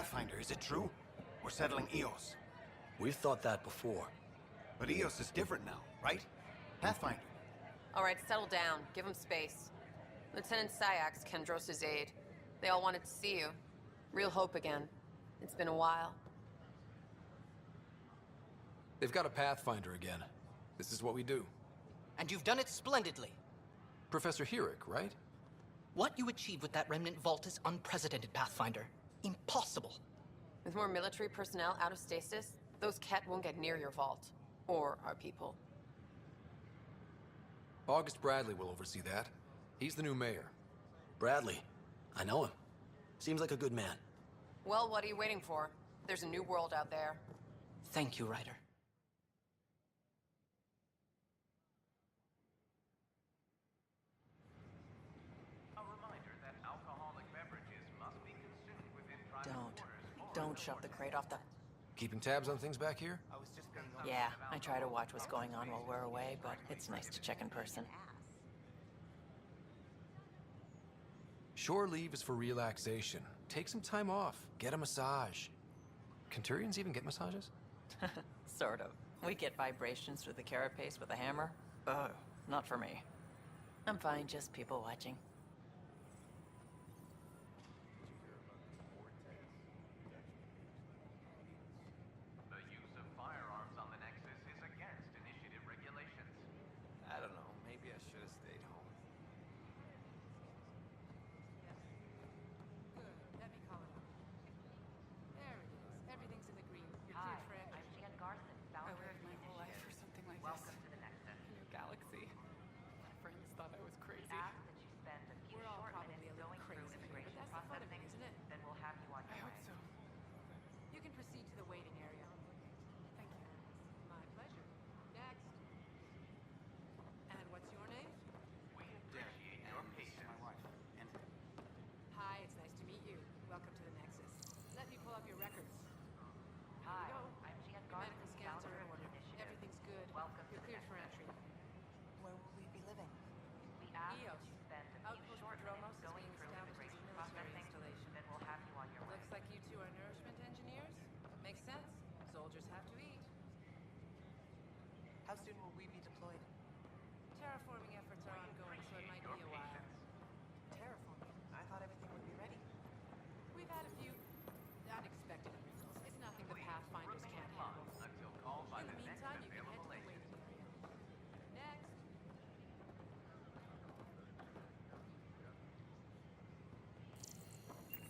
Pathfinder, is it true? We're settling Eos. We've thought that before. But Eos is different now, right? Pathfinder. All right, settle down. Give him space. Lieutenant Syax, Kendros' aide. They all wanted to see you. Real hope again. It's been a while. They've got a Pathfinder again. This is what we do. And you've done it splendidly. Professor Herrick, right? What you achieved with that remnant vault is unprecedented, Pathfinder. Impossible. With more military personnel out of stasis, those Ket won't get near your vault. Or our people. August Bradley will oversee that. He's the new mayor. Bradley. I know him. Seems like a good man. Well, what are you waiting for? There's a new world out there. Thank you, Ryder. A reminder that alcoholic beverages must be consumed within private quarters. Don't shove the crate off the... Keeping tabs on things back here? Yeah, I try to watch what's going on while we're away, but it's nice to check in person. Shore leave is for relaxation. Take some time off. Get a massage. Kenturians even get massages? Sort of. We get vibrations through the carapace with a hammer. Ugh, not for me. I'm fine, just people watching. The use of firearms on the Nexus is against initiative regulations. I don't know, maybe I should have stayed home. Good. Let me call it up. There it is. Everything's in the green. You're cleared for entry. I'm Jan Garson, I founder waited of my whole life for something like Welcome this. to the Nexus. A new galaxy. My friends thought I was crazy. Ask that you spend a few We're all short probably minutes a little going through crazy, immigration but that's the fun of it, processing, isn't it? then we'll have you on I your hope way. so. You can proceed to the waiting area. Thank you. My pleasure. Next. And what's your name? We appreciate your patience. My wife. And Hi, it's nice to meet you. Welcome to the Nexus. Let me pull up your records. Hi, Here we go. I'm Jan Your Garson, medical scans are founder in of order. the initiative. Everything's good. Welcome You're to the cleared for Nexus. entry. Where will we be living? We ask Eos. that you spend a few Outpost short Prodomas minutes is going being through established as a immigration military processing, installation. then we'll have you on your way. Looks like you two are nourishment engineers. Makes sense. Soldiers have to eat. How soon will we be deployed? Terraforming efforts are ongoing, so it might be a while. Terraforming. I thought everything would be ready. We've had a few unexpected wrinkles. It's nothing the Pathfinders Remain can't in line handle. until called by In the the next meantime, you can head available to the agent. waiting area. Next.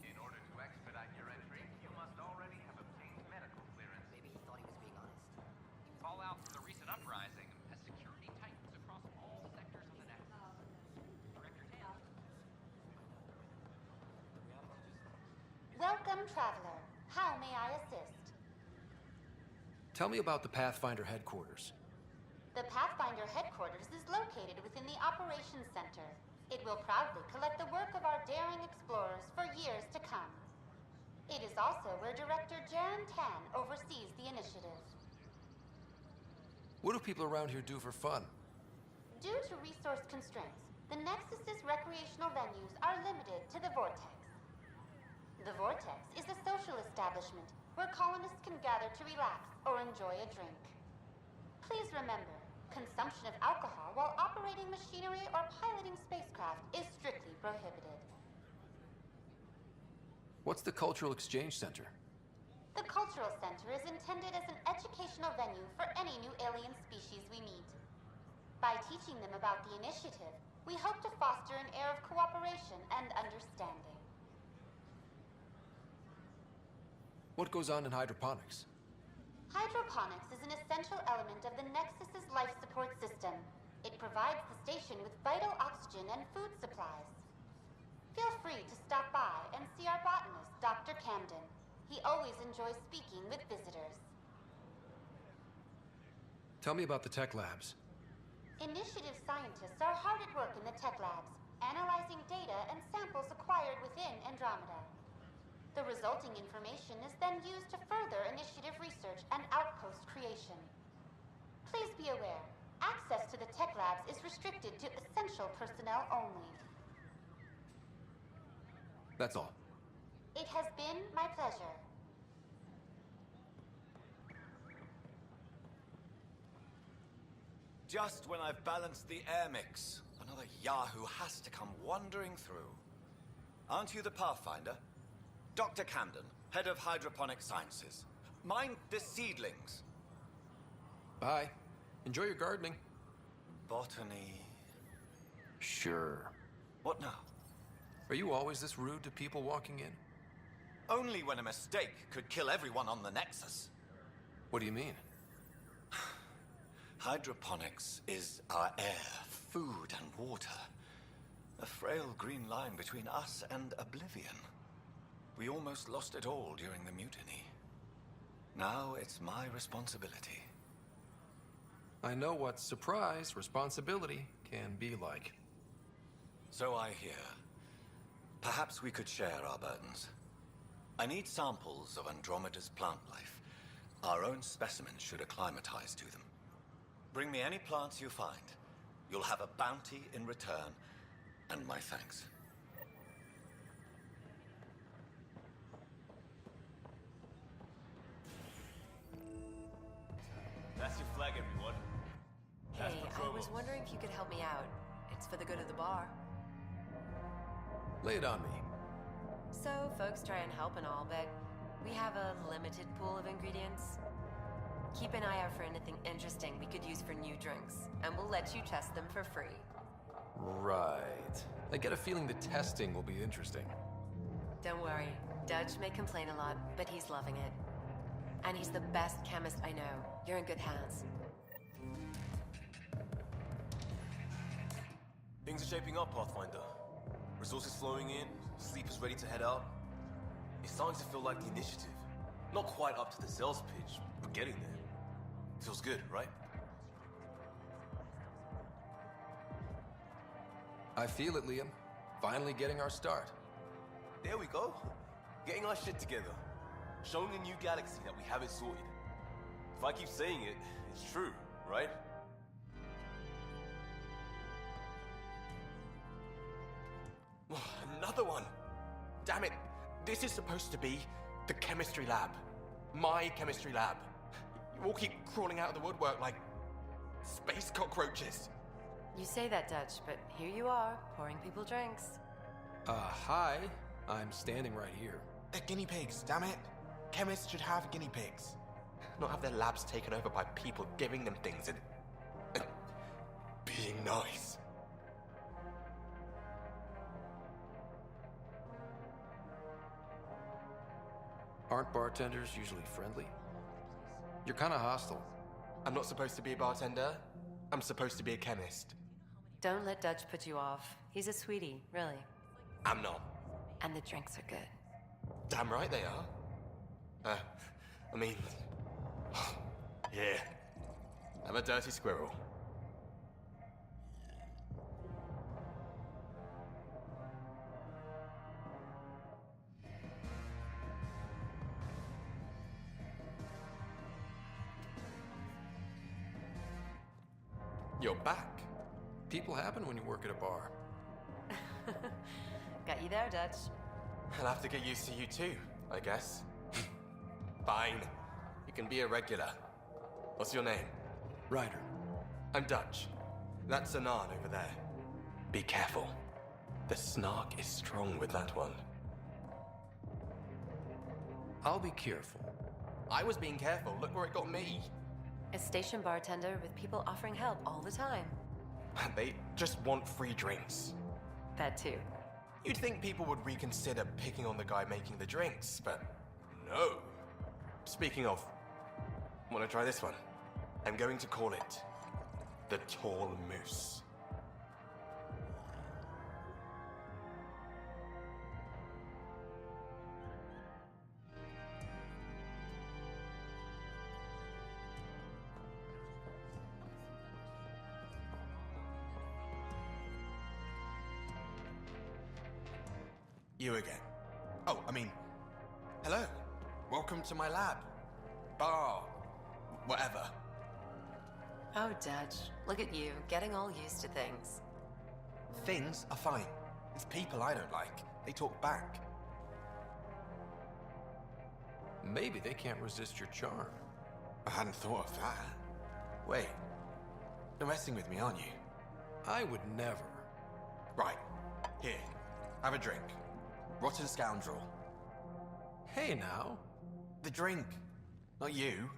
In order to expedite your entry, you must already have obtained medical clearance. Maybe he thought he was being honest. Fallout from the recent uprising has security tightens across all sectors of the Nexus. Director Tam. Welcome, traveler. How may I assist? Tell me about the Pathfinder headquarters. The Pathfinder headquarters is located within the Operations Center. It will proudly collect the work of our daring explorers for years to come. It is also where Director Jaren Tan oversees the initiative. What do people around here do for fun? Due to resource constraints, the Nexus's recreational venues are limited to the Vortex. The Vortex is a social establishment where colonists can gather to relax or enjoy a drink. Please remember, consumption of alcohol while operating machinery or piloting spacecraft is strictly prohibited. What's the Cultural Exchange Center? The Cultural Center is intended as an educational venue for any new alien species we meet. By teaching them about the initiative, we hope to foster an air of cooperation and understanding. What goes on in hydroponics? Hydroponics is an essential element of the Nexus's life support system. It provides the station with vital oxygen and food supplies. Feel free to stop by and see our botanist, Dr. Camden. He always enjoys speaking with visitors. Tell me about the tech labs. Initiative scientists are hard at work in the tech labs, analyzing data and samples acquired within Andromeda. The resulting information is then used to further initiative research and outpost creation. Please be aware, access to the tech labs is restricted to essential personnel only. That's all. It has been been my pleasure. Just when I've balanced the air mix, another Yahoo has to come wandering through. Aren't you the Pathfinder? Dr. Camden, head of hydroponic sciences. Mind the seedlings. Bye. Enjoy your gardening. Botany. Sure. What now? Are you always this rude to people walking in? Only when a mistake could kill everyone on the Nexus. What do you mean? Hydroponics is our air, food, and water. A frail green line between us and oblivion. We almost lost it all during the mutiny. Now it's my responsibility. I know what surprise responsibility can be like. So I hear. Perhaps we could share our burdens. I need samples of Andromeda's plant life. Our own specimens should acclimatize to them. Bring me any plants you find. You'll have a bounty in return, and my thanks. That's your flag, everyone. That's Hey, for I was Prodomas. wondering if you could help me out. It's for the good of the bar. Lay it on me. So, folks try and help and all, but we have a limited pool of ingredients. Keep an eye out for anything interesting we could use for new drinks, and we'll let you test them for free. Right. I get a feeling the testing will be interesting. Don't worry, Dutch may complain a lot, but he's loving it. And he's the best chemist I know. You're in good hands. Things are shaping up, Pathfinder. Resources flowing in, sleepers ready to head out. It's starting to feel like the initiative. Not quite up to the sales pitch, but getting there. Feels good, right? I feel it, Liam. Finally getting our start. There we go. Getting our shit together. Showing a new galaxy that we haven't sorted. If I keep saying it, it's true, right? Another one! Damn it! This is supposed to be the chemistry lab. My chemistry lab. You all keep crawling out of the woodwork like space cockroaches. You say that, Dutch, but here you are, pouring people drinks. Hi. I'm standing right here. They're guinea pigs, damn it. Chemists should have guinea pigs. Not have their labs taken over by people giving them things and being nice. Aren't bartenders usually friendly? You're kind of hostile. I'm not supposed to be a bartender. I'm supposed to be a chemist. Don't let Dutch put you off. He's a sweetie, really. I'm not. And the drinks are good. Damn right they are. I mean... yeah. I'm a dirty squirrel. You're back. People happen when you work at a bar. Got you there, Dutch. I'll have to get used to you too, I guess. Fine. You can be a regular. What's your name? Ryder. I'm Dutch. That's Anan over there. Be careful. The snark is strong with that one. I'll be careful. I was being careful. Look where it got me. A station bartender with people offering help all the time. They just want free drinks. That too. You'd think people would reconsider picking on the guy making the drinks, but no. Speaking of, wanna try this one? I'm going to call it the Tall Moose. You again. Oh, I mean, hello. Welcome to my lab. Bar. Whatever. Oh, Dutch. Look at you, getting all used to things. Things are fine. It's people I don't like. They talk back. maybe they can't resist your charm. I hadn't thought of that. Wait, you're messing with me, aren't you? I would never. Right, here, have a drink. Rotten scoundrel. Hey now. The drink, not you.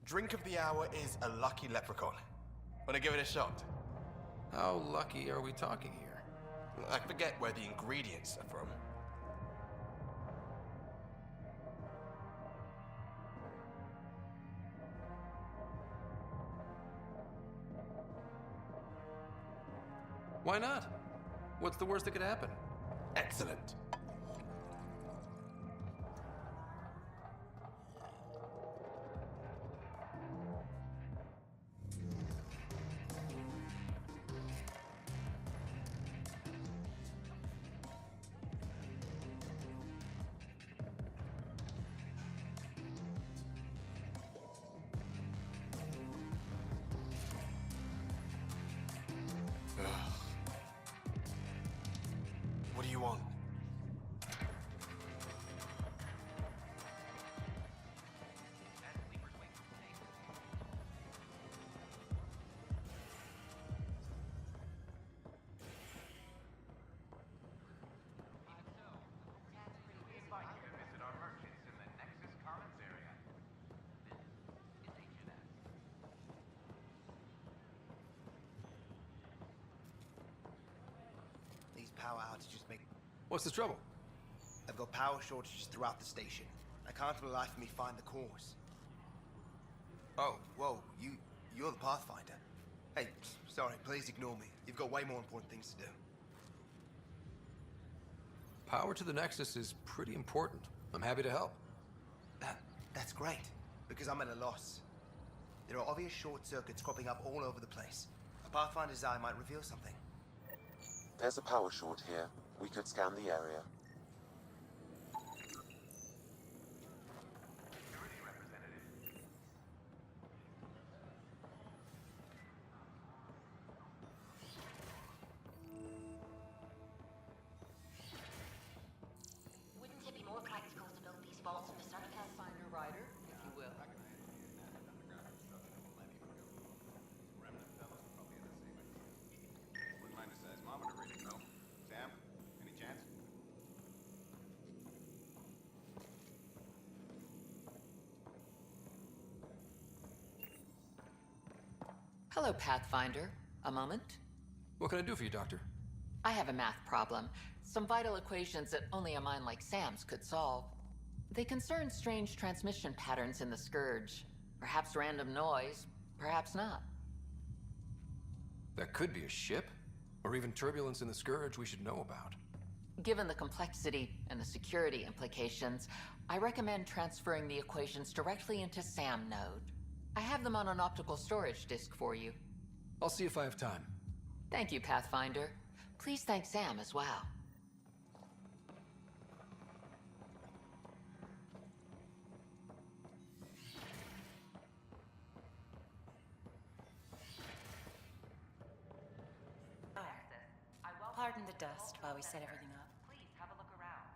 Drink of the hour is a lucky leprechaun. Wanna give it a shot? How lucky are we talking here? I forget where the ingredients are from. Why not? What's the worst that could happen? Excellent. What do you want? We invite you to visit our merchants in the Nexus Commons area. This is HNS. These power outages make... What's the trouble? I've got power shortages throughout the station. I can't for the life of me find the cause. Oh, whoa, you're the Pathfinder. Hey, sorry, please ignore me. You've got way more important things to do. Power to the Nexus is pretty important. I'm happy to help. That's great, because I'm at a loss. There are obvious short circuits cropping up all over the place. A Pathfinder's eye might reveal something. There's a power short here. We could scan the area. Security representative. Wouldn't it be more practical to build these vaults on the surface? Pathfinder rider, if you will. Wouldn't mind a seismometer reading, though. Sam, any chance? Hello, Pathfinder. A moment? What can I do for you, Doctor? I have a math problem. Some vital equations that only a mind like Sam's could solve. They concern strange transmission patterns in the Scourge. Perhaps random noise, perhaps not. That could be a ship, or even turbulence in the Scourge we should know about. Given the complexity and the security implications, I recommend transferring the equations directly into SAM node. I have them on an optical storage disk for you. I'll see if I have time. Thank you, Pathfinder. Please thank Sam as well. Pardon the dust while we set everything up. Please have a look around.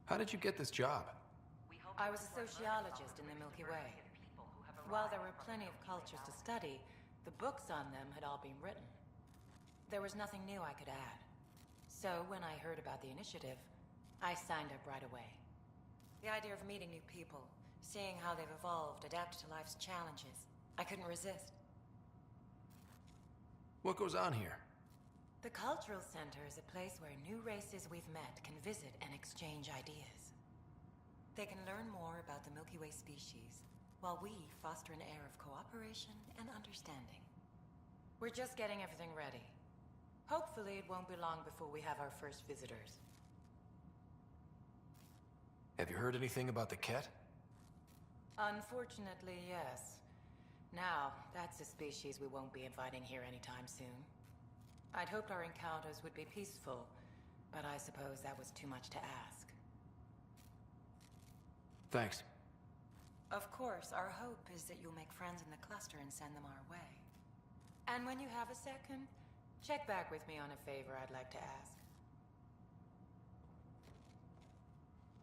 How did you get this job? I was a sociologist in the Milky Way. While there were plenty of cultures to study, the books on them had all been written. There was nothing new I could add. So when I heard about the initiative, I signed up right away. The idea of meeting new people, seeing how they've evolved, adapted to life's challenges, I couldn't resist. What goes on here? The Cultural Center is a place where new races we've met can visit and exchange ideas. They can learn more about the Milky Way species, while we foster an air of cooperation and understanding. We're just getting everything ready. Hopefully it won't be long before we have our first visitors. Have you heard anything about the Ket? Unfortunately, yes. Now, that's a species we won't be inviting here anytime soon. I'd hoped our encounters would be peaceful, but I suppose that was too much to ask. Thanks. Of course, our hope is that you'll make friends in the cluster and send them our way. And when you have a second, check back with me on a favor I'd like to ask.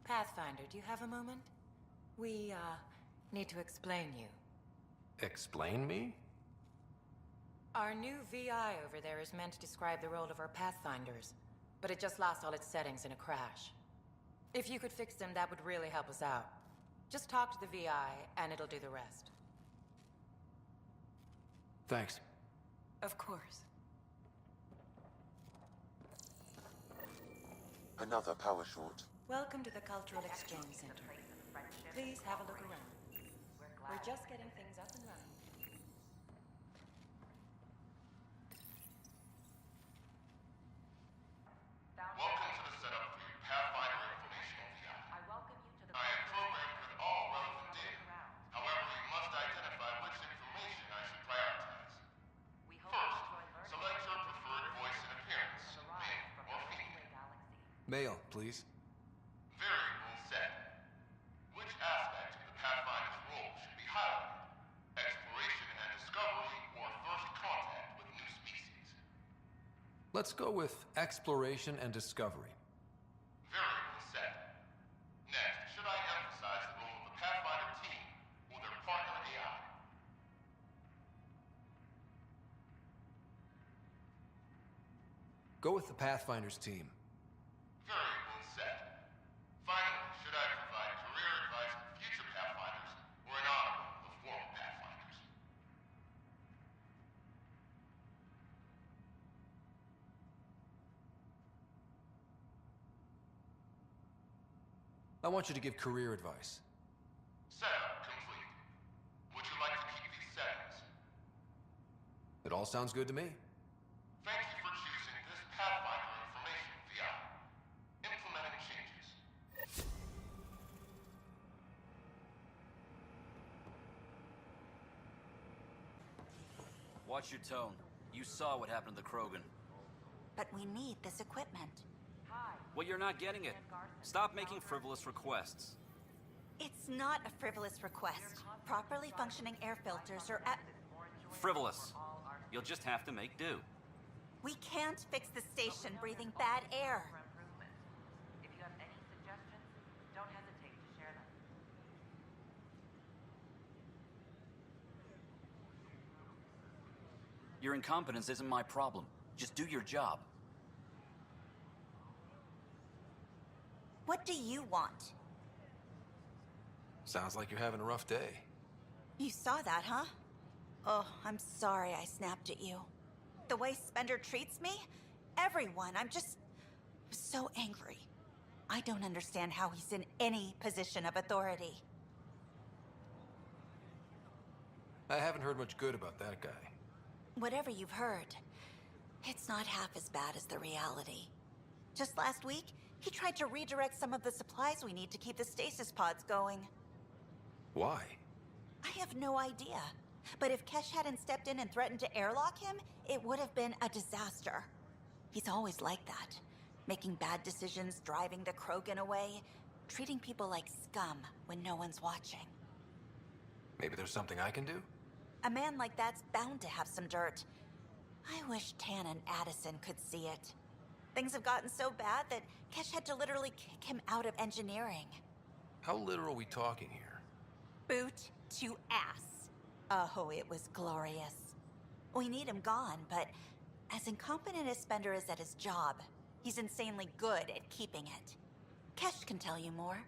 Pathfinder, do you have a moment? We, need to explain you. Explain me? Our new VI over there is meant to describe the role of our Pathfinders, but it just lost all its settings in a crash. If you could fix them, that would really help us out. Just talk to the VI, and it'll do the rest. Thanks. Of course. Another power short. Welcome to the Cultural Exchange Center. Please have a look around. We're just getting things up and running. Welcome to the setup for your Pathfinder informational VI. I am programmed with all relevant data. However, you must identify which information I should prioritize. First, select your preferred voice and appearance, male or female. Mail, please. Variable set. Which aspect of the Pathfinder's role should be highlighted? Exploration and discovery or first contact with new species? Let's go with exploration and discovery. Variable set. Next, should I emphasize the role of the Pathfinder team or their partner AI? Go with the Pathfinder's team. Variable set. Finally, should I provide career advice for future Pathfinders or an honor of former Pathfinders? I want you to give career advice. Setup complete. Would you like to keep these settings? It all sounds good to me. Thank you for choosing this Pathfinder information VI. Implementing changes. Watch your tone. You saw what happened to the Krogan. But we need this equipment. Well, you're not getting it. Stop making frivolous requests. It's not a frivolous request. Properly functioning air filters are at... Frivolous. You'll just have to make do. We can't fix the station breathing bad air. If you have any suggestions, don't hesitate to share them. Your incompetence isn't my problem. Just do your job. What do you want? Sounds like you're having a rough day. You saw that, huh? Oh, I'm sorry I snapped at you. The way Spender treats me? Everyone, I'm just... so angry. I don't understand how he's in any position of authority. I haven't heard much good about that guy. Whatever you've heard, it's not half as bad as the reality. Just last week, he tried to redirect some of the supplies we need to keep the stasis pods going. Why? I have no idea. But if Kesh hadn't stepped in and threatened to airlock him, it would have been a disaster. He's always like that. Making bad decisions, driving the Krogan away, treating people like scum when no one's watching. Maybe there's something I can do? A man like that's bound to have some dirt. I wish Tan and Addison could see it. Things have gotten so bad that Kesh had to literally kick him out of engineering. How literal are we talking here? Boot to ass. Oh, it was glorious. We need him gone, but as incompetent as Spender is at his job, he's insanely good at keeping it. Kesh can tell you more.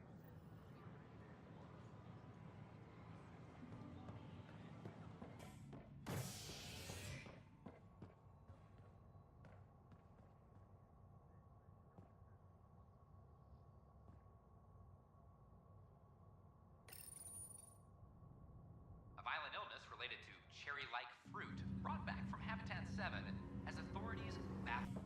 A violent illness related to cherry-like fruit brought back from Habitat 7 as authorities baffle.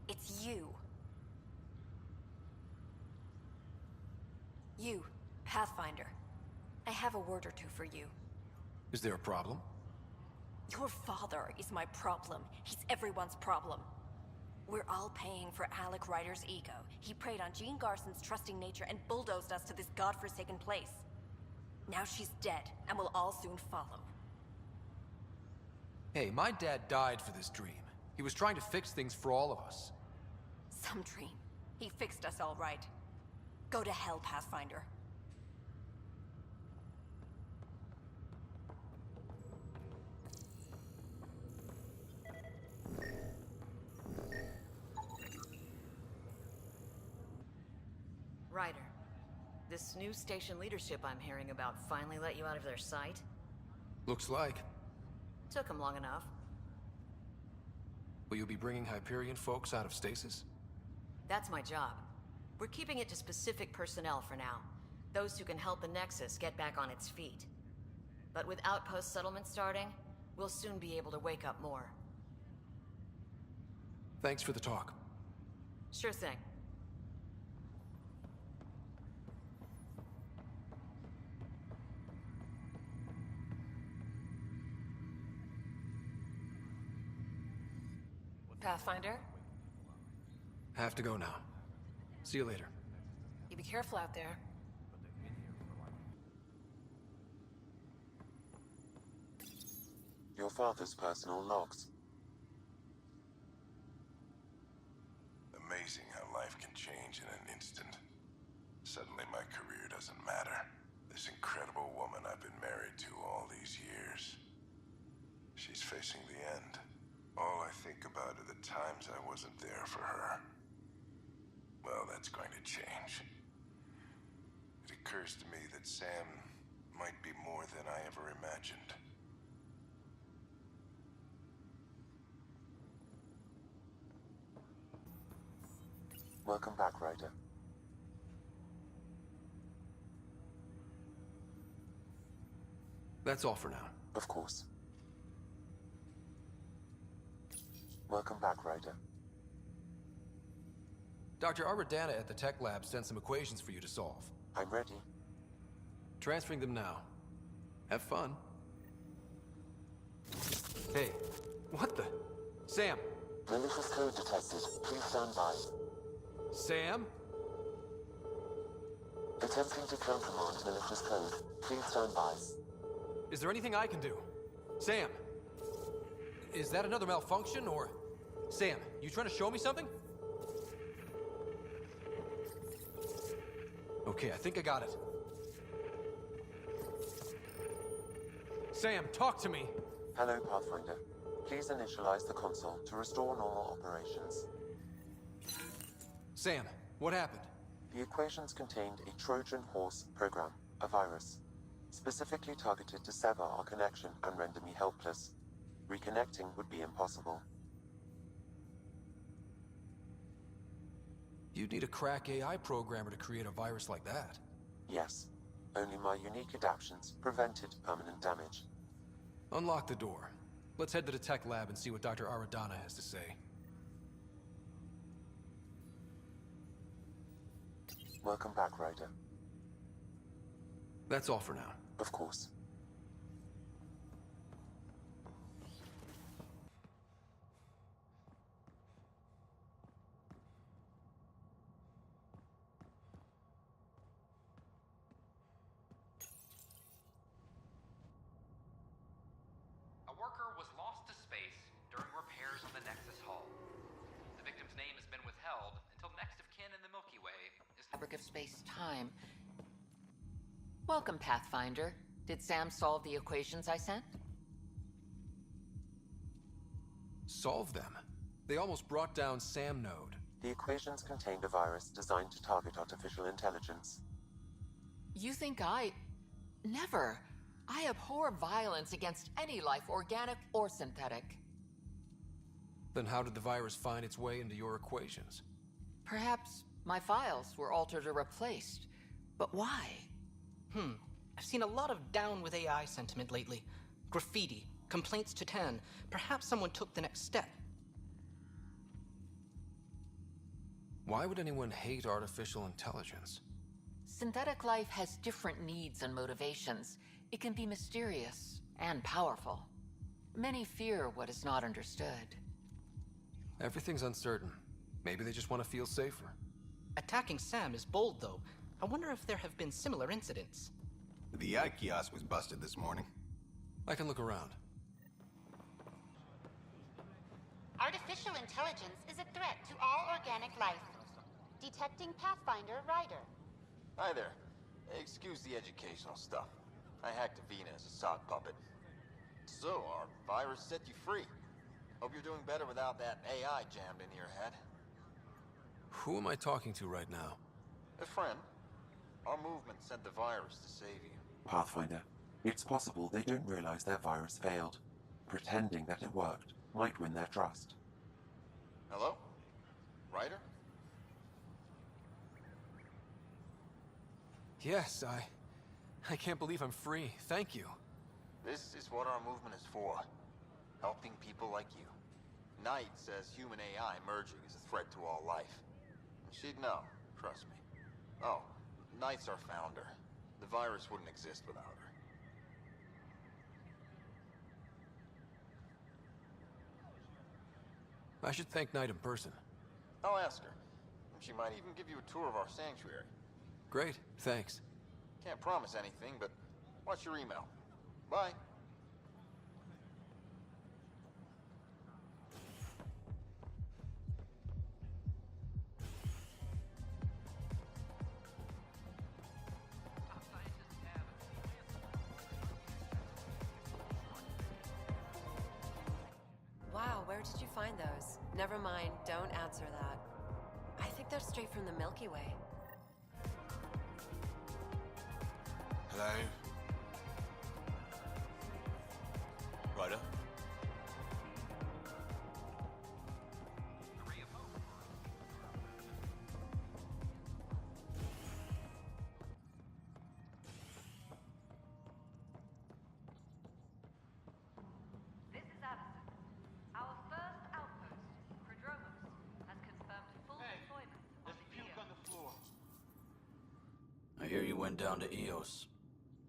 It's you. You, Pathfinder. I have a word or two for you. Is there a problem? Your father is my problem. He's everyone's problem. We're all paying for Alec Ryder's ego. He preyed on Jean Garson's trusting nature and bulldozed us to this godforsaken place. Now she's dead, and we'll all soon follow. Hey, my dad died for this dream. He was trying to fix things for all of us. Some dream. He fixed us all right. Go to hell, Pathfinder. Ryder, this new station leadership I'm hearing about finally let you out of their sight? Looks like. Took them long enough. Will you be bringing Hyperion folks out of stasis? That's my job. We're keeping it to specific personnel for now. Those who can help the Nexus get back on its feet. But with outpost settlement starting, we'll soon be able to wake up more. Thanks for the talk. Sure thing. Pathfinder? Have to go now. See you later. You be careful out there. Your father's personal logs. Amazing how life can change in an instant. Suddenly my career doesn't matter. This incredible woman I've been married to all these years. She's facing the end. All I think about are the times I wasn't there for her. Well, that's going to change. It occurs to me that Sam might be more than I ever imagined. Welcome back, Ryder. That's all for now. Of course. Welcome back, Ryder. Dr. Aradana at the tech lab sent some equations for you to solve. I'm ready. Transferring them now. Have fun. Hey, what the? Sam! Malicious code detected. Please stand by. Sam? Attempting to countermand malicious code. Please stand by. Is there anything I can do? Sam! Is that another malfunction, or... Sam, you trying to show me something? Okay, I think I got it. Sam, talk to me! Hello, Pathfinder. Please initialize the console to restore normal operations. Sam, what happened? The equations contained a Trojan horse program, a virus, specifically targeted to sever our connection and render me helpless. Reconnecting would be impossible. You'd need a crack AI programmer to create a virus like that. Yes. Only my unique adaptions prevented permanent damage. Unlock the door. Let's head to the tech lab and see what Dr. Aradana has to say. Welcome back, Ryder. That's all for now. Of course. A worker was lost to space during repairs on the Nexus hull. The victim's name has been withheld until next of kin in the Milky Way is... Fabric of space-time. Welcome, Pathfinder. Did Sam solve the equations I sent? Solve them? They almost brought down Sam Node. The equations contained a virus designed to target artificial intelligence. You think I... Never. I abhor violence against any life, organic or synthetic. Then how did the virus find its way into your equations? Perhaps my files were altered or replaced. But why? I've seen a lot of down with AI sentiment lately. Graffiti, complaints to 10. Perhaps someone took the next step. Why would anyone hate artificial intelligence? Synthetic life has different needs and motivations. It can be mysterious and powerful. Many fear what is not understood. Everything's uncertain. Maybe they just want to feel safer. Attacking Sam is bold, though. I wonder if there have been similar incidents. The eye kiosk was busted this morning. I can look around. Artificial intelligence is a threat to all organic life. Detecting Pathfinder Ryder. Hi there. Excuse the educational stuff. I hacked Avina as a sock puppet. So, our virus set you free. Hope you're doing better without that AI jammed into your head. Who am I talking to right now? A friend. Our movement sent the virus to save you. Pathfinder, it's possible they don't realize their virus failed. Pretending that it worked might win their trust. Hello? Ryder? Yes, I can't believe I'm free. Thank you. This is what our movement is for. Helping people like you. Knight says human AI merging is a threat to all life. She'd know, trust me. Oh, Knight's our founder. The virus wouldn't exist without her. I should thank Knight in person. I'll ask her. She might even give you a tour of our sanctuary. Great, thanks. Can't promise anything, but watch your email. Bye. Wow, where did you find those? Never mind, don't answer that. I think they're straight from the Milky Way. Hello? Ryder? This is Addison. Our first outpost, Prodomas, has confirmed full deployment on the puke on the floor. I hear you went down to EOS.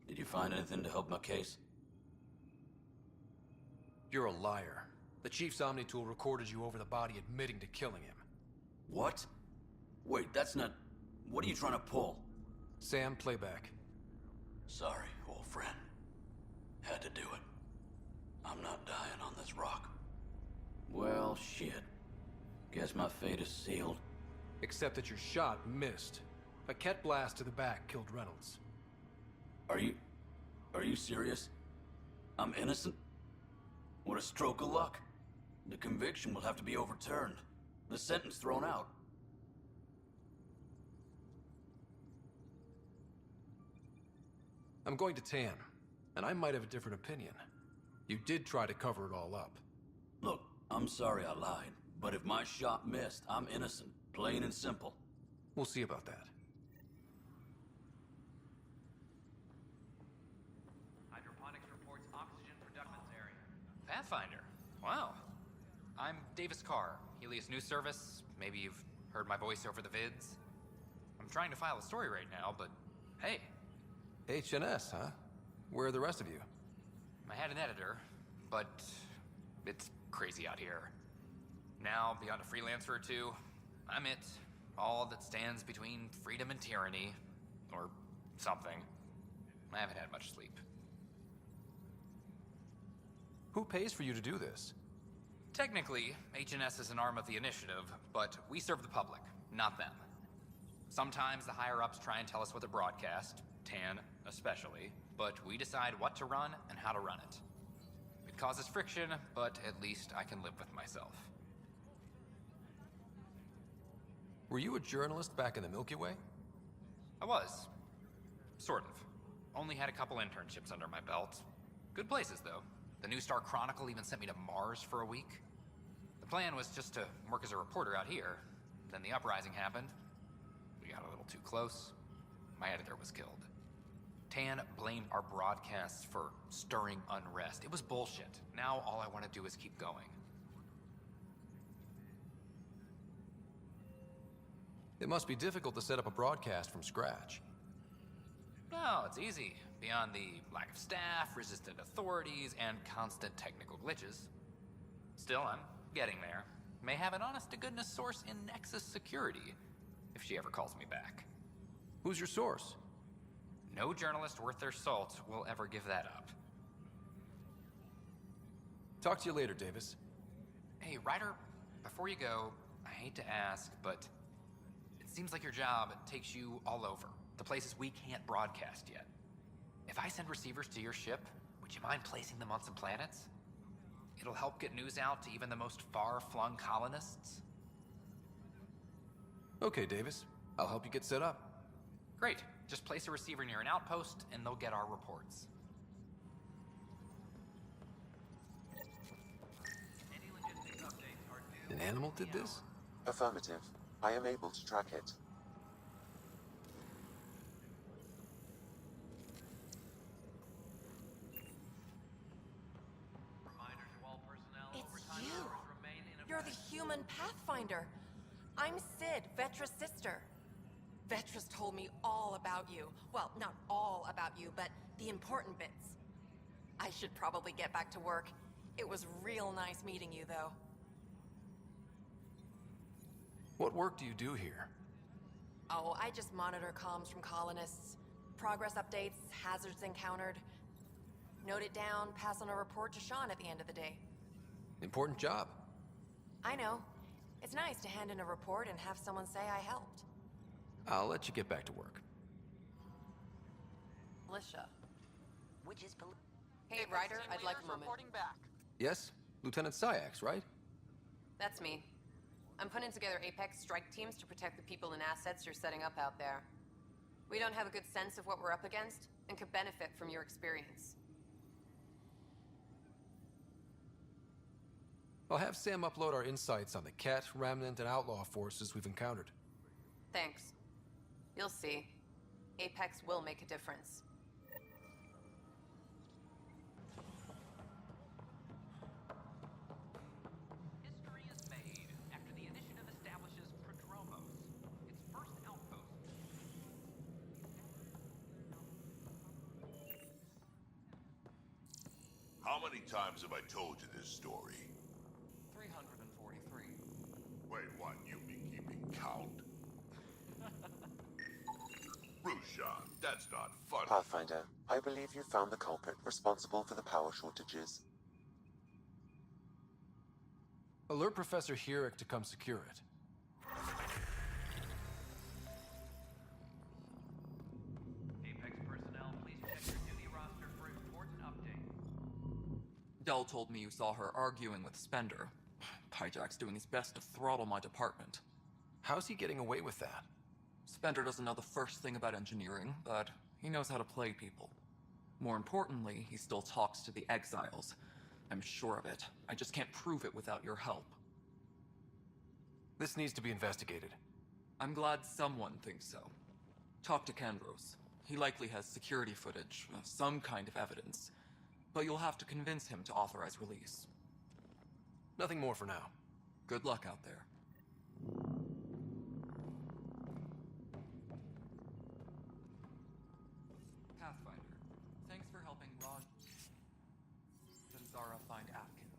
Did you find anything to help my case? You're a liar. The Chief's Omni tool recorded you over the body admitting to killing him. What? Wait, that's not... What are you trying to pull? Sam, playback. Sorry, old friend. Had to do it. I'm not dying on this rock. Well, shit. Guess my fate is sealed. Except that your shot missed. A Ket blast to the back killed Reynolds. Are you serious? I'm innocent? What a stroke of luck. The conviction will have to be overturned. The sentence thrown out. I'm going to Tan, and I might have a different opinion. You did try to cover it all up. Look, I'm sorry I lied, but if my shot missed, I'm innocent. Plain and simple. We'll see about that. Hydroponics reports oxygen production area. Pathfinder. Wow. I'm Davis Carr, Helios News Service. Maybe you've heard my voice over the vids. I'm trying to file a story right now, but hey. HNS, huh? Where are the rest of you? I had an editor, but it's crazy out here. Now, beyond a freelancer or two, I'm it. All that stands between freedom and tyranny. Or something. I haven't had much sleep. Who pays for you to do this? Technically, HNS is an arm of the initiative, but we serve the public, not them. Sometimes the higher-ups try and tell us what to broadcast, Tan especially, but we decide what to run and how to run it. It causes friction, but at least I can live with myself. Were you a journalist back in the Milky Way? I was. Sort of. Only had a couple internships under my belt. Good places, though. The New Star Chronicle even sent me to Mars for a week. The plan was just to work as a reporter out here. Then the uprising happened. We got a little too close. My editor was killed. Tan blamed our broadcasts for stirring unrest. It was bullshit. Now all I want to do is keep going. It must be difficult to set up a broadcast from scratch. No, it's easy. beyond the lack of staff, resistant authorities, and constant technical glitches. Still, I'm getting there. May have an honest-to-goodness source in Nexus security, if she ever calls me back. Who's your source? No journalist worth their salt will ever give that up. Talk to you later, Davis. Hey, Ryder, before you go, I hate to ask, but it seems like your job takes you all over, to places we can't broadcast yet. If I send receivers to your ship, would you mind placing them on some planets? It'll help get news out to even the most far-flung colonists. Okay, Davis. I'll help you get set up. Great. Just place a receiver near an outpost, and they'll get our reports. An animal did this? Affirmative. I am able to track it. It's you! You're the human Pathfinder. I'm Sid, Vetra's sister. Vetra's told me all about you. Well, not all about you, but the important bits. I should probably get back to work. It was real nice meeting you, though. What work do you do here? Oh, I just monitor comms from colonists. Progress updates, hazards encountered. Note it down, pass on a report to Sean at the end of the day. Important job. I know. It's nice to hand in a report and have someone say I helped. I'll let you get back to work. Militia. Hey, Ryder, I'd like a moment. Yes? Lieutenant Syax, right? That's me. I'm putting together Apex strike teams to protect the people and assets you're setting up out there. We don't have a good sense of what we're up against, and could benefit from your experience. I'll have Sam upload our insights on the Cat, Remnant, and Outlaw forces we've encountered. Thanks. You'll see. Apex will make a difference. History is made after the initiative establishes Prodomas, its first outpost. How many times have I told you this story? 343. Wait, what? You've been keeping count? Rushan, that's not funny. Pathfinder, I believe you found the culprit responsible for the power shortages. Alert Professor Herrick to come secure it. Apex personnel, please check your duty roster for important update. Dell told me you saw her arguing with Spender. Pyjack's doing his best to throttle my department. How's he getting away with that? Spender doesn't know the first thing about engineering, but he knows how to play people. More importantly, he still talks to the exiles. I'm sure of it. I just can't prove it without your help. This needs to be investigated. I'm glad someone thinks so. Talk to Kandros. He likely has security footage, some kind of evidence. But you'll have to convince him to authorize release. Nothing more for now. Good luck out there. Pathfinder, thanks for helping Raj and Zara find Atkins.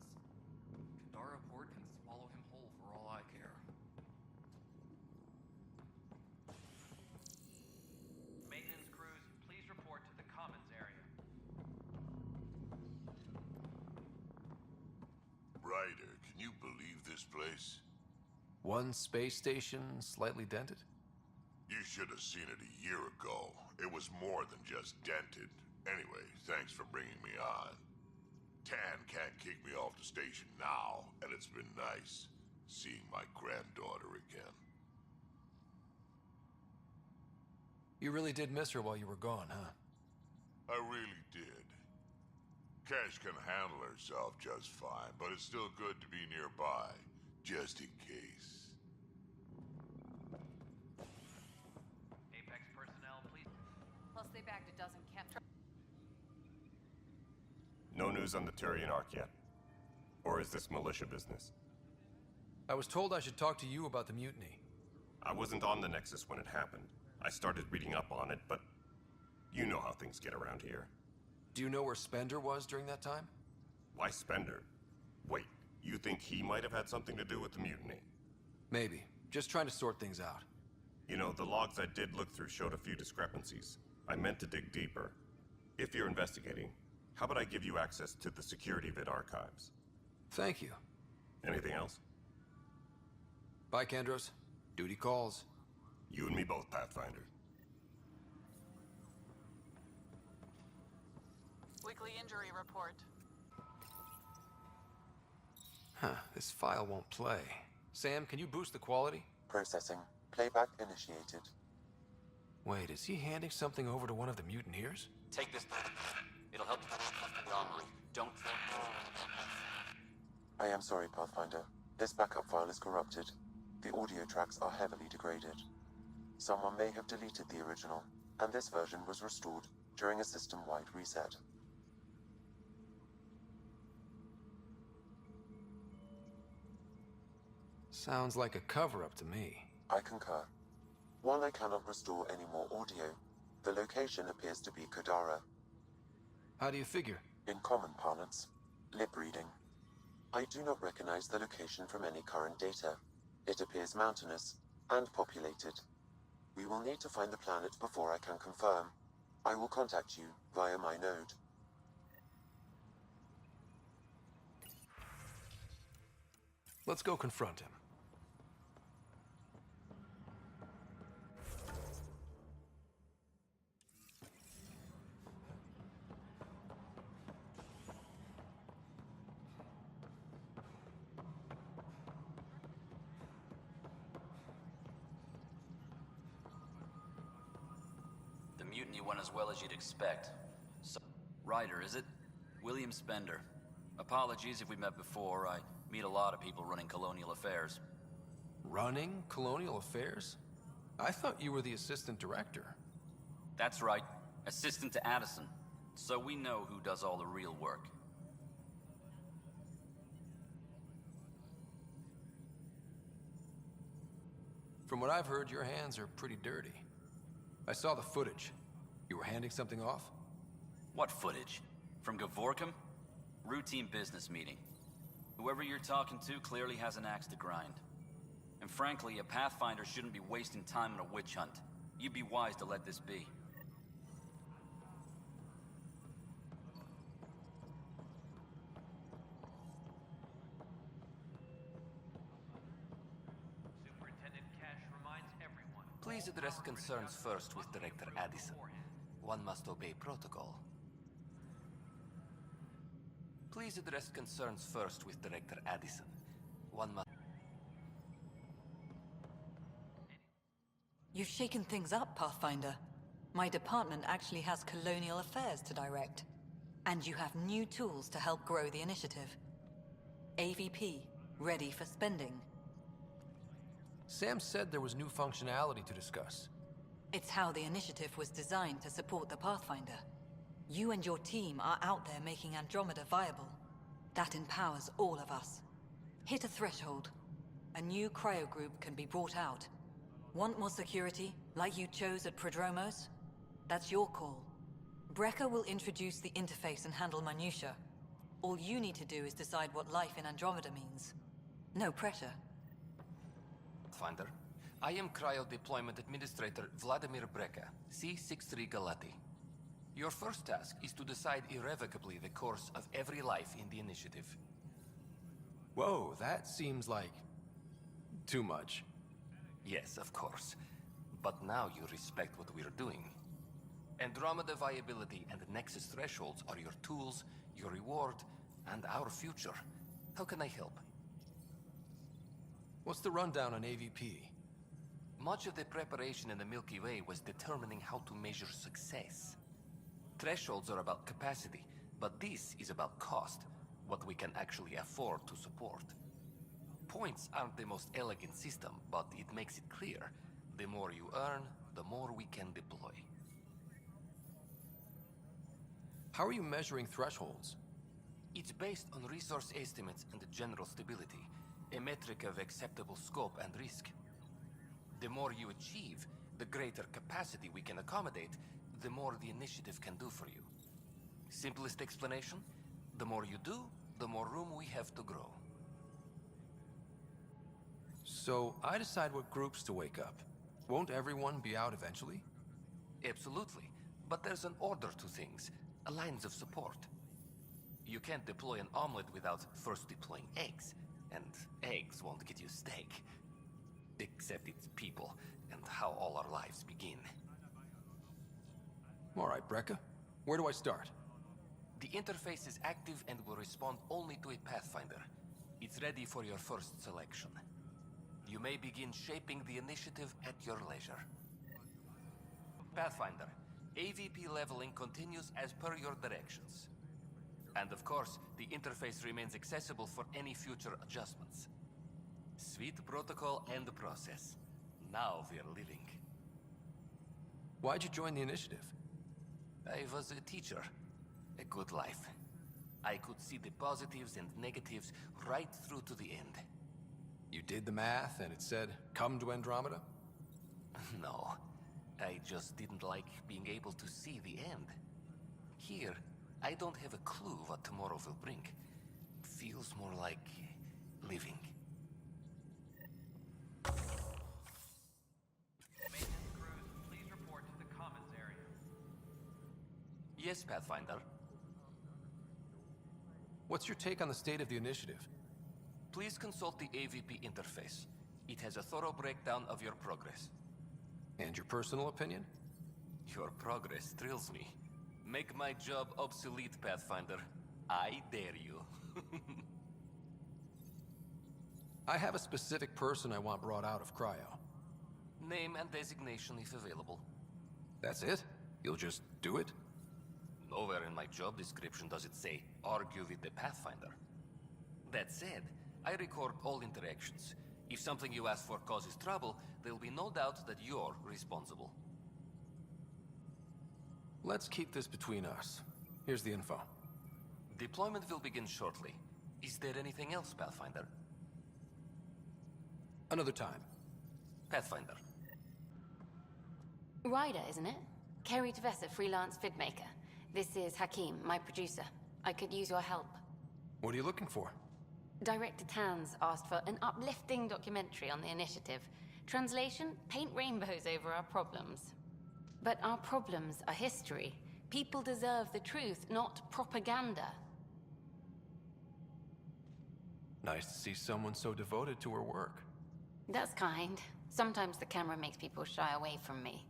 Kandara Port can swallow him whole for all I care. Maintenance crews, please report to the commons area. Ryder, can you believe this place? One space station, slightly dented? You should have seen it a year ago. It was more than just dented. Anyway, thanks for bringing me on. Tan can't kick me off the station now, and it's been nice seeing my granddaughter again. You really did miss her while you were gone, huh? I really did. Cash can handle herself just fine, but it's still good to be nearby, just in case. Apex personnel, please. Plus, they bagged a dozen chem. No news on the Turian Ark yet? Or is this militia business? I was told I should talk to you about the mutiny. I wasn't on the Nexus when it happened. I started reading up on it, but You know how things get around here. Do you know where Spender was during that time? Why Spender? Wait, you think he might have had something to do with the mutiny? Maybe. Just trying to sort things out. You know, the logs I did look through showed a few discrepancies. I meant to dig deeper. If you're investigating, how about I give you access to the security vid archives? Thank you. Anything else? Bye, Kandros. Duty calls. You and me both, Pathfinder. Weekly injury report. Huh, this file won't play. Sam, can you boost the quality? Processing. Playback initiated. Wait, is he handing something over to one of the mutineers? Take this. It'll help you online. Don't... I am sorry, Pathfinder. This backup file is corrupted. The audio tracks are heavily degraded. Someone may have deleted the original, and this version was restored during a system-wide reset. Sounds like a cover-up to me. I concur. While I cannot restore any more audio, the location appears to be Kodara. How do you figure? In common parlance, lip reading. I do not recognize the location from any current data. It appears mountainous and populated. We will need to find the planet before I can confirm. I will contact you via my node. Let's go confront him. The mutiny went as well as you'd expect. So, Ryder, is it? William Spender. Apologies if we met before. I meet a lot of people running colonial affairs. Running colonial affairs? I thought you were the assistant director. That's right. Assistant to Addison. So we know who does all the real work. From what I've heard, your hands are pretty dirty. I saw the footage. You were handing something off? What footage? From Gavorkum? Routine business meeting. Whoever you're talking to clearly has an axe to grind. And frankly, a Pathfinder shouldn't be wasting time on a witch hunt. You'd be wise to let this be. Superintendent Cash reminds everyone. Please address concerns first with Director Addison. One must obey protocol. Please address concerns first with Director Addison. One must... You've shaken things up, Pathfinder. My department actually has colonial affairs to direct. And you have new tools to help grow the initiative. AVP, ready for spending. Sam said there was new functionality to discuss. It's how the initiative was designed to support the Pathfinder. You and your team are out there making Andromeda viable. That empowers all of us. Hit a threshold. A new cryo group can be brought out. Want more security, like you chose at Prodomas? That's your call. Brecker will introduce the interface and handle minutiae. All you need to do is decide what life in Andromeda means. No pressure. Finder, I am Cryo Deployment Administrator Vladimir Brecker, C-63 Galati. Your first task is to decide irrevocably the course of every life in the initiative. Whoa, that seems like... too much. Yes, of course. But now you respect what we're doing. Andromeda viability and Nexus thresholds are your tools, your reward, and our future. How can I help? What's the rundown on AVP? Much of the preparation in the Milky Way was determining how to measure success. Thresholds are about capacity, but this is about cost, what we can actually afford to support. Points aren't the most elegant system, but it makes it clear. The more you earn, the more we can deploy. How are you measuring thresholds? It's based on resource estimates and general stability, a metric of acceptable scope and risk. The more you achieve, the greater capacity we can accommodate, the more the initiative can do for you. Simplest explanation, the more you do, the more room we have to grow. So, I decide what groups to wake up. Won't everyone be out eventually? Absolutely. But there's an order to things, lines of support. You can't deploy an omelet without first deploying eggs, and eggs won't get you steak. Except it's people, and how all our lives begin. All right, Brekka. Where do I start? The interface is active and will respond only to a Pathfinder. It's ready for your first selection. You may begin shaping the initiative at your leisure. Pathfinder, AVP leveling continues as per your directions. And of course, the interface remains accessible for any future adjustments. Sweet protocol and process. Now we're living. Why'd you join the initiative? I was a teacher. A good life. I could see the positives and negatives right through to the end. You did the math and it said, come to Andromeda? No. I just didn't like being able to see the end. Here, I don't have a clue what tomorrow will bring. Feels more like living. Maintenance crews, please report to the commons area. Yes, Pathfinder. What's your take on the state of the initiative? Please consult the AVP interface. It has a thorough breakdown of your progress. And your personal opinion? Your progress thrills me. Make my job obsolete, Pathfinder. I dare you. I have a specific person I want brought out of cryo. Name and designation if available. That's it? You'll just do it? Nowhere in my job description does it say, argue with the Pathfinder. That said, I record all interactions. If something you ask for causes trouble, there'll be no doubt that you're responsible. Let's keep this between us. Here's the info. Deployment will begin shortly. Is there anything else, Pathfinder? Another time. Pathfinder. Ryder, isn't it? Kerry Tavessa, freelance vidmaker. This is Hakim, my producer. I could use your help. What are you looking for? Director Tans asked for an uplifting documentary on the initiative. Translation, paint rainbows over our problems. But our problems are history. People deserve the truth, not propaganda. Nice to see someone so devoted to her work. That's kind. Sometimes the camera makes people shy away from me.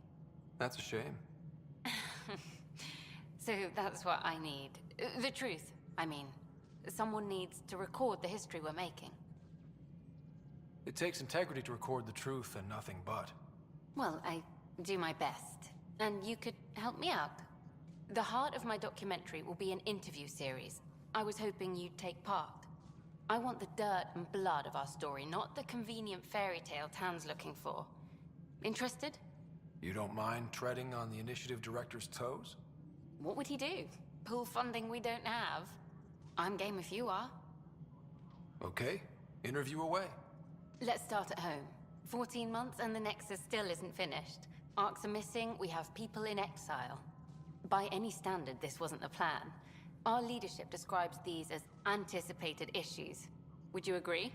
That's a shame. So that's what I need. The truth, I mean. Someone needs to record the history we're making. It takes integrity to record the truth and nothing but. Well, I do my best. And you could help me out. The heart of my documentary will be an interview series. I was hoping you'd take part. I want the dirt and blood of our story, not the convenient fairy tale Tan's looking for. Interested? You don't mind treading on the initiative director's toes? What would he do? Pull funding we don't have? I'm game if you are. Okay, interview away. Let's start at home. 14 months and the Nexus still isn't finished. Arcs are missing, we have people in exile. By any standard, this wasn't the plan. Our leadership describes these as anticipated issues. Would you agree?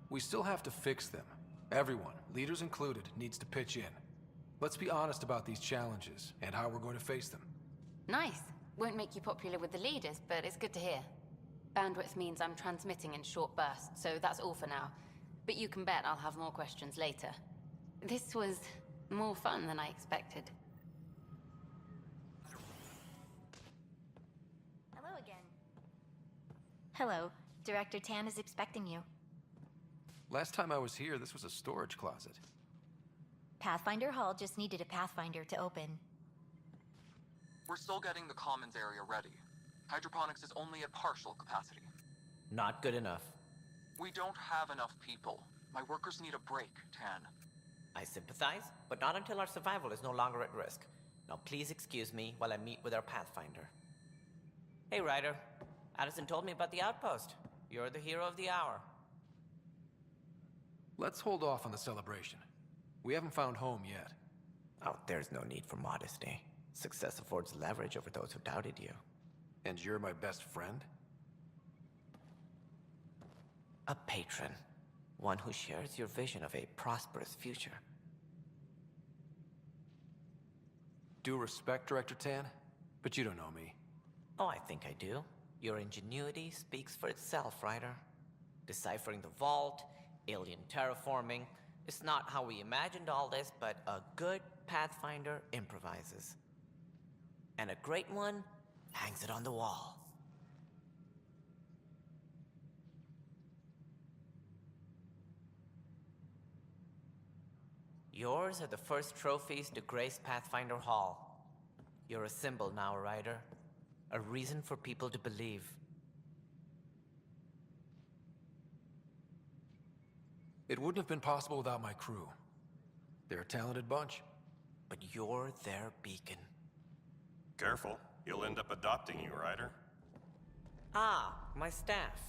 We still have to fix them. Everyone, leaders included, needs to pitch in. Let's be honest about these challenges and how we're going to face them. Nice. Won't make you popular with the leaders, but it's good to hear. Bandwidth means I'm transmitting in short bursts, so that's all for now. But you can bet I'll have more questions later. This was more fun than I expected. Hello again. Hello. Director Tan is expecting you. Last time I was here, this was a storage closet. Pathfinder Hall just needed a Pathfinder to open. We're still getting the commons area ready. Hydroponics is only at partial capacity. Not good enough. We don't have enough people. My workers need a break, Tan. I sympathize, but not until our survival is no longer at risk. Now please excuse me while I meet with our Pathfinder. Hey, Ryder. Addison told me about the outpost. You're the hero of the hour. Let's hold off on the celebration. We haven't found home yet. Oh, there's no need for modesty. Success affords leverage over those who doubted you. And you're my best friend? A patron. One who shares your vision of a prosperous future. Due respect, Director Tan, but you don't know me. Oh, I think I do. Your ingenuity speaks for itself, Ryder. Deciphering the vault, alien terraforming. It's not how we imagined all this, but a good Pathfinder improvises. And a great one hangs it on the wall. Yours are the first trophies to grace Pathfinder Hall. You're a symbol now, Ryder. A reason for people to believe. It wouldn't have been possible without my crew. They're a talented bunch. But you're their beacon. Careful. You'll end up adopting you, Ryder. Ah, my staff.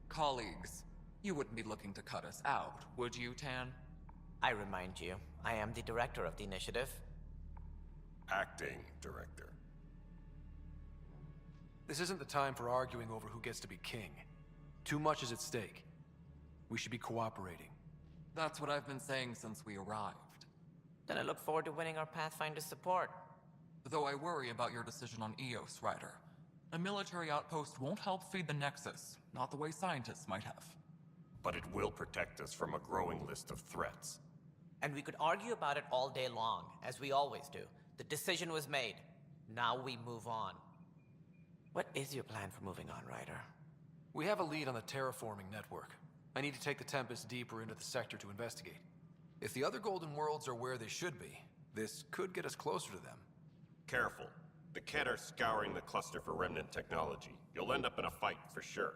Colleagues, you wouldn't be looking to cut us out, would you, Tan? I remind you, I am the director of the initiative. Acting director. This isn't the time for arguing over who gets to be king. Too much is at stake. We should be cooperating. That's what I've been saying since we arrived. Then I look forward to winning our Pathfinder support. Though I worry about your decision on Eos, Ryder. A military outpost won't help feed the Nexus, not the way scientists might have. But it will protect us from a growing list of threats. And we could argue about it all day long, as we always do. The decision was made. Now we move on. What is your plan for moving on, Ryder? We have a lead on the terraforming network. I need to take the Tempest deeper into the sector to investigate. If the other Golden Worlds are where they should be, this could get us closer to them. Careful. The Kett are scouring the cluster for remnant technology. You'll end up in a fight for sure.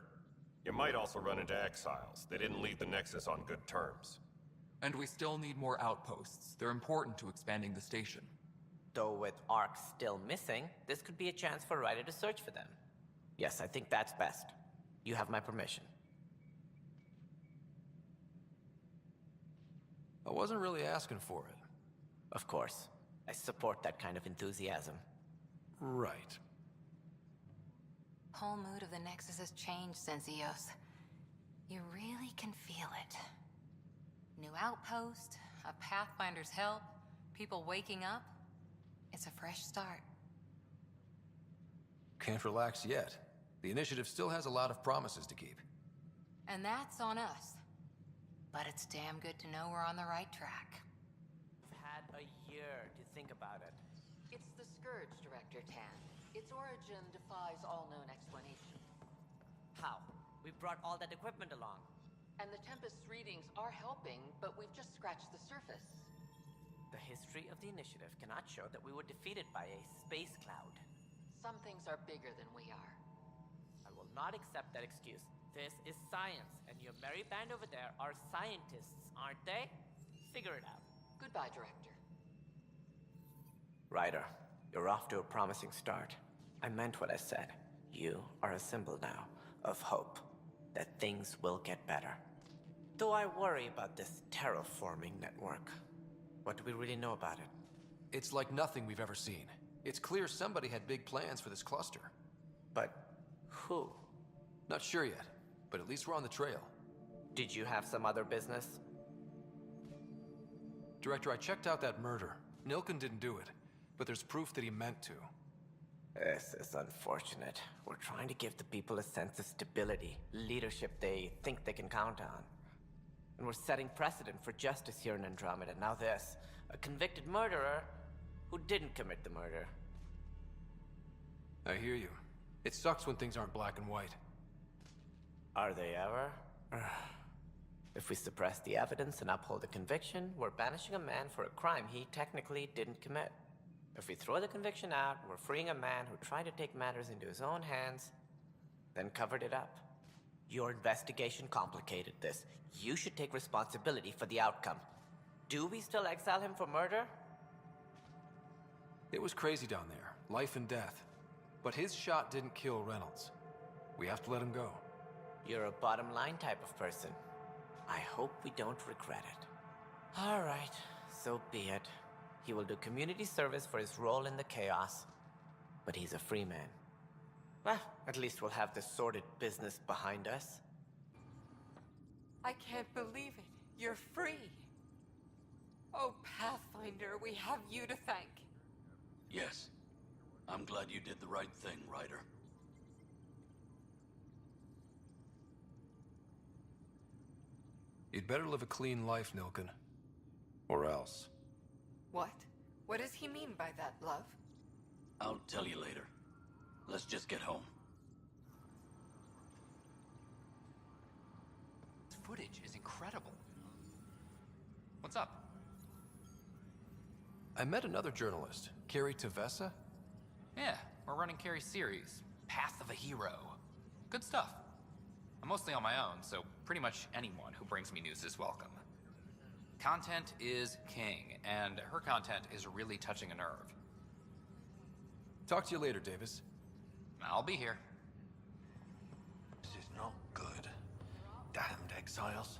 You might also run into exiles. They didn't leave the Nexus on good terms. And we still need more outposts. They're important to expanding the station. Though with Ark still missing, this could be a chance for Ryder to search for them. Yes, I think that's best. You have my permission. I wasn't really asking for it. Of course. I support that kind of enthusiasm. Right. Whole mood of the Nexus has changed since Eos. You really can feel it. New outpost, a Pathfinder's help, people waking up. It's a fresh start. Can't relax yet. The initiative still has a lot of promises to keep. And that's on us. But it's damn good to know we're on the right track. We've had a year to think about it. It's the Scourge, Director Tan. Its origin defies all known explanation. How? We brought all that equipment along. And the Tempest's readings are helping, but we've just scratched the surface. The history of the initiative cannot show that we were defeated by a space cloud. Some things are bigger than we are. I will not accept that excuse. This is science, and your merry band over there are scientists, aren't they? Figure it out. Goodbye, Director. Ryder, you're off to a promising start. I meant what I said. You are a symbol now of hope, that things will get better. Though I worry about this terraforming network. What do we really know about it? It's like nothing we've ever seen. It's clear somebody had big plans for this cluster. But who? Not sure yet, but at least we're on the trail. Did you have some other business? Director, I checked out that murder. Nilken didn't do it, but there's proof that he meant to. This is unfortunate. We're trying to give the people a sense of stability, leadership they think they can count on. And we're setting precedent for justice here in Andromeda. Now this, a convicted murderer who didn't commit the murder. I hear you. It sucks when things aren't black and white. Are they ever? If we suppress the evidence and uphold the conviction, we're banishing a man for a crime he technically didn't commit. If we throw the conviction out, we're freeing a man who tried to take matters into his own hands, then covered it up. Your investigation complicated this. You should take responsibility for the outcome. Do we still exile him for murder? It was crazy down there, life and death. But his shot didn't kill Reynolds. We have to let him go. You're a bottom line type of person. I hope we don't regret it. All right, so be it. He will do community service for his role in the chaos. But he's a free man. Well, at least we'll have this sordid business behind us. I can't believe it. You're free. Oh, Pathfinder, we have you to thank. Yes. I'm glad you did the right thing, Ryder. You'd better live a clean life, Nilken. Or else. What? What does he mean by that, love? I'll tell you later. Let's just get home. This footage is incredible. What's up? I met another journalist, Carrie Tavessa. Yeah, we're running Carrie's series, Path of a Hero. Good stuff. I'm mostly on my own, so pretty much anyone who brings me news is welcome. Content is king, and her content is really touching a nerve. Talk to you later, Davis. I'll be here. This is not good. Damned exiles.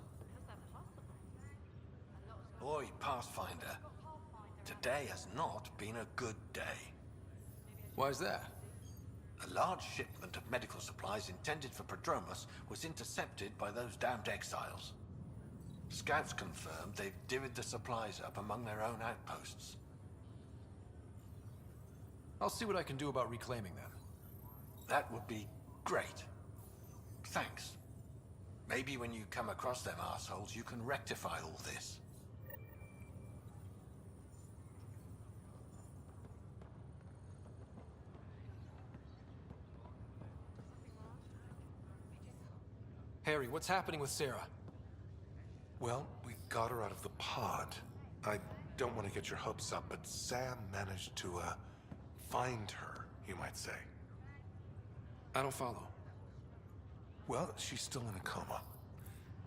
Boy, Pathfinder. Today has not been a good day. Why's that? A large shipment of medical supplies intended for Prodomas was intercepted by those damned exiles. Scouts confirmed they've divvied the supplies up among their own outposts. I'll see what I can do about reclaiming them. That would be great. Thanks. Maybe when you come across them assholes, you can rectify all this. Harry, what's happening with Sarah? Well, we got her out of the pod. I don't want to get your hopes up, but Sam managed to, find her, you might say. I don't follow. Well, she's still in a coma.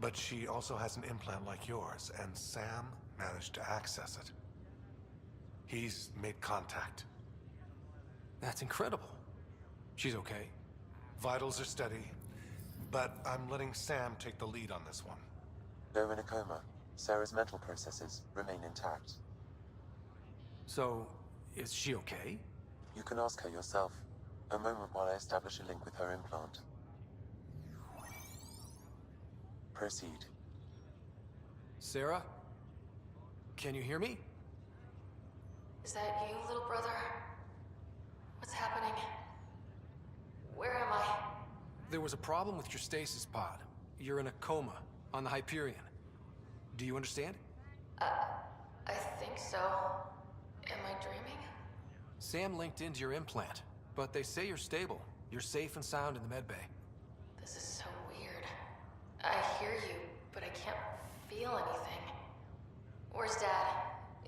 But she also has an implant like yours, and Sam managed to access it. He's made contact. That's incredible. She's okay. Vitals are steady, but I'm letting Sam take the lead on this one. Though in a coma, Sarah's mental processes remain intact. So, is she okay? You can ask her yourself. A moment while I establish a link with her implant. Proceed. Sarah? Can you hear me? Is that you, little brother? What's happening? Where am I? There was a problem with your stasis pod. You're in a coma on the Hyperion. Do you understand? I think so. Am I dreaming? Sam linked into your implant, but they say you're stable. You're safe and sound in the medbay. This is so weird. I hear you, but I can't feel anything. Where's Dad?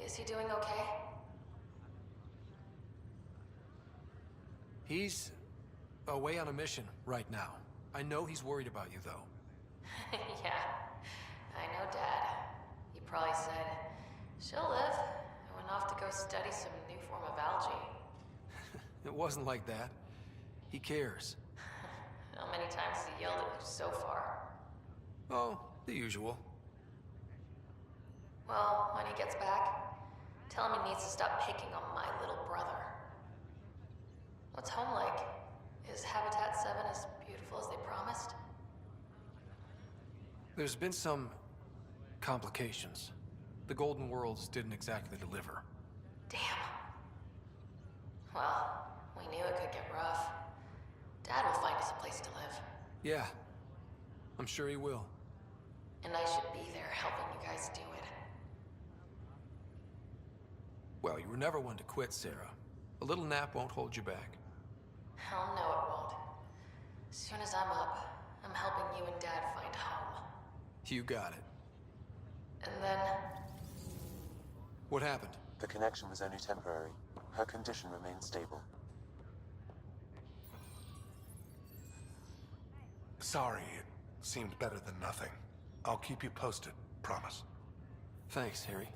Is he doing okay? He's away on a mission right now. I know he's worried about you, though. Yeah, I know Dad. He probably said, she'll live, and went off to go study some new form of algae. It wasn't like that. He cares. How many times has he yelled at you so far? Oh, the usual. Well, when he gets back, tell him he needs to stop picking on my little brother. What's home like? Is Habitat 7 as beautiful as they promised? There's been some complications. The Golden Worlds didn't exactly deliver. Damn. Well, we knew it could get rough. Dad will find us a place to live. Yeah, I'm sure he will. And I should be there helping you guys do it. Well, you were never one to quit, Sarah. A little nap won't hold you back. Hell no, it won't. As soon as I'm up, I'm helping you and Dad find home. You got it. And then... What happened? The connection was only temporary. Her condition remains stable. Sorry, it seemed better than nothing. I'll keep you posted, promise. Thanks, Harry.